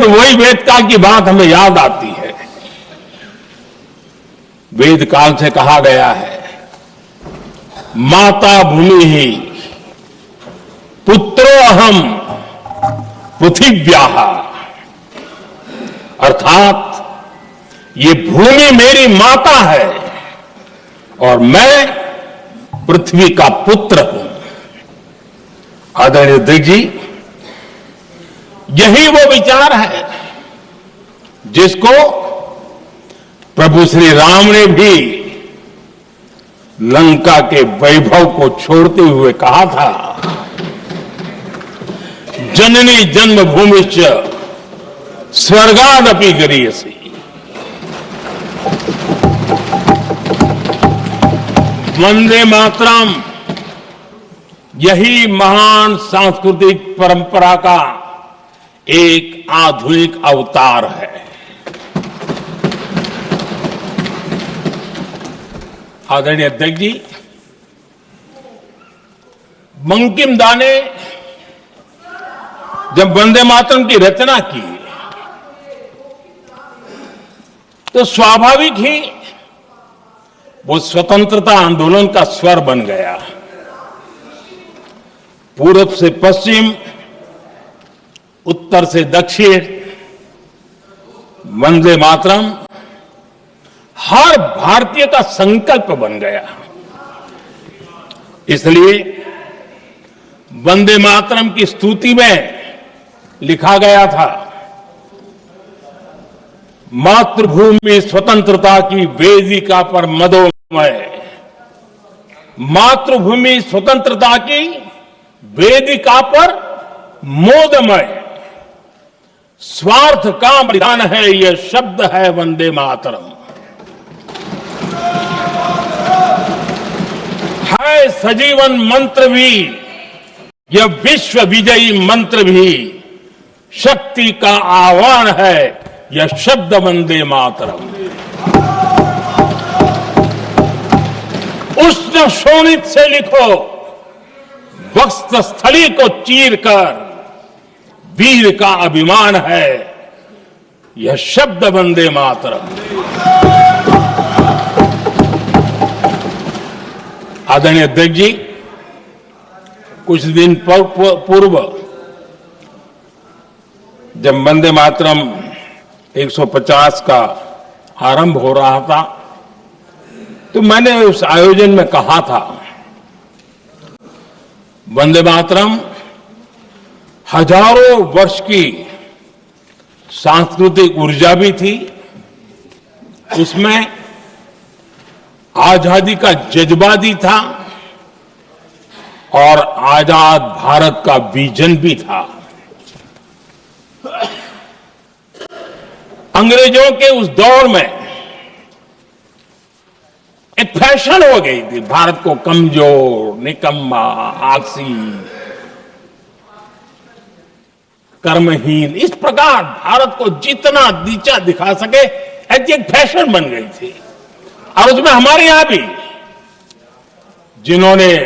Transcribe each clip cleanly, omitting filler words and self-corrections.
तो वही वेद काल की बात हमें याद आती है। वेद काल से कहा गया है, माता भूमि ही पुत्रो अहम पृथिव्याः, अर्थात ये भूमि मेरी माता है और मैं पृथ्वी का पुत्र हूं। आदरणीय अध्यक्ष जी, यही वो विचार है जिसको प्रभु श्री राम ने भी लंका के वैभव को छोड़ते हुए कहा था, जननी जन्मभूमिश्च स्वर्गादपि गरीयसी। वंदे मातरम यही महान सांस्कृतिक परंपरा का एक आधुनिक अवतार है। आदरणीय अध्यक्ष जी, बंकिम दा ने जब वंदे मातरम की रचना की तो स्वाभाविक ही वो स्वतंत्रता आंदोलन का स्वर बन गया। पूरब से पश्चिम, उत्तर से दक्षिण, वंदे मातरम हर भारतीय का संकल्प बन गया। इसलिए वंदे मातरम की स्तुति में लिखा गया था, मातृभूमि स्वतंत्रता की वेदिका पर मदोमय, मातृभूमि स्वतंत्रता की वेदिका पर मोदमय, स्वार्थ का बलिदान है यह शब्द है वंदे मातरम। है सजीवन मंत्र भी, यह विश्व विजयी मंत्र भी, शक्ति का आह्वान है यह शब्द वंदे मातरम। उष्ण शोणित से लिखो, वक्षस्थली को चीरकर, वीर का अभिमान है यह शब्द वंदे मातरम। आदरणीय अध्यक्ष जी, कुछ दिन पूर्व जब वंदे मातरम 150 का आरंभ हो रहा था तो मैंने उस आयोजन में कहा था, वंदे मातरम हजारों वर्ष की सांस्कृतिक ऊर्जा भी थी, उसमें आजादी का जज्बा भी था और आजाद भारत का विजन भी था। अंग्रेजों के उस दौर में एक फैशन हो गई थी भारत को कमजोर, निकम्मा, आलसी, कर्महीन, इस प्रकार भारत को जितना नीचा दिखा सके ऐसी एक फैशन बन गई थी। और उसमें हमारे यहां भी जिन्होंने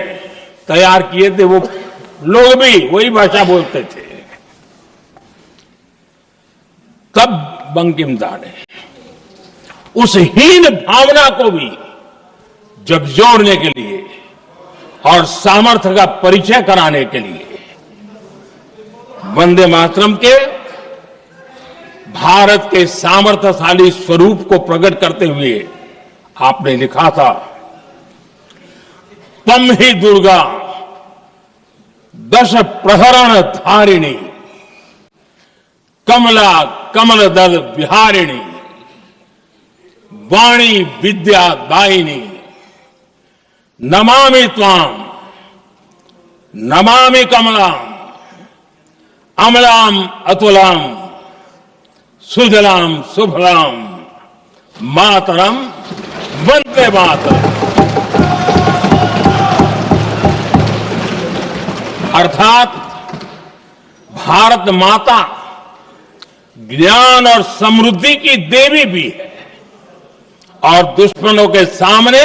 तैयार किए थे वो लोग भी वही भाषा बोलते थे। तब बंकिम दा ने उस हीन भावना को भी झकझोरने के लिए और सामर्थ्य का परिचय कराने के लिए वंदे मातरम के भारत के सामर्थ्यशाली स्वरूप को प्रकट करते हुए आपने लिखा था, तम ही दुर्गा दश प्रहरण धारिणी, कमला कमल दल विहारिणी, वाणी विद्या दायिनी, नमामि त्वाम नमामि कमलाम, अमलाम अतुलाम, सुजलाम सुफलाम, मातरम वंदे मातरम। अर्थात भारत माता ज्ञान और समृद्धि की देवी भी है और दुश्मनों के सामने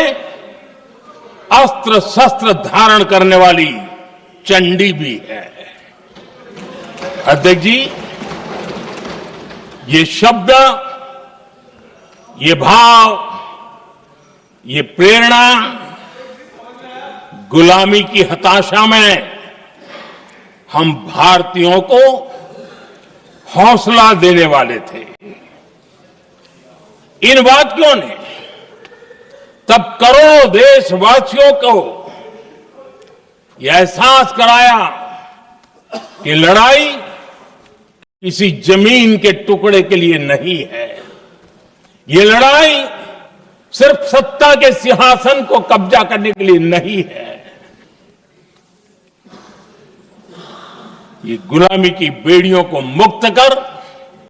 अस्त्र शस्त्र धारण करने वाली चंडी भी है। अध्यक्ष जी, ये शब्द, ये भाव, ये प्रेरणा गुलामी की हताशा में हम भारतीयों को हौसला देने वाले थे। इन वाक्यों ने तब करोड़ों देशवासियों को यह एहसास कराया कि लड़ाई किसी जमीन के टुकड़े के लिए नहीं है। ये लड़ाई सिर्फ सत्ता के सिंहासन को कब्जा करने के लिए नहीं है। ये गुलामी की बेड़ियों को मुक्त कर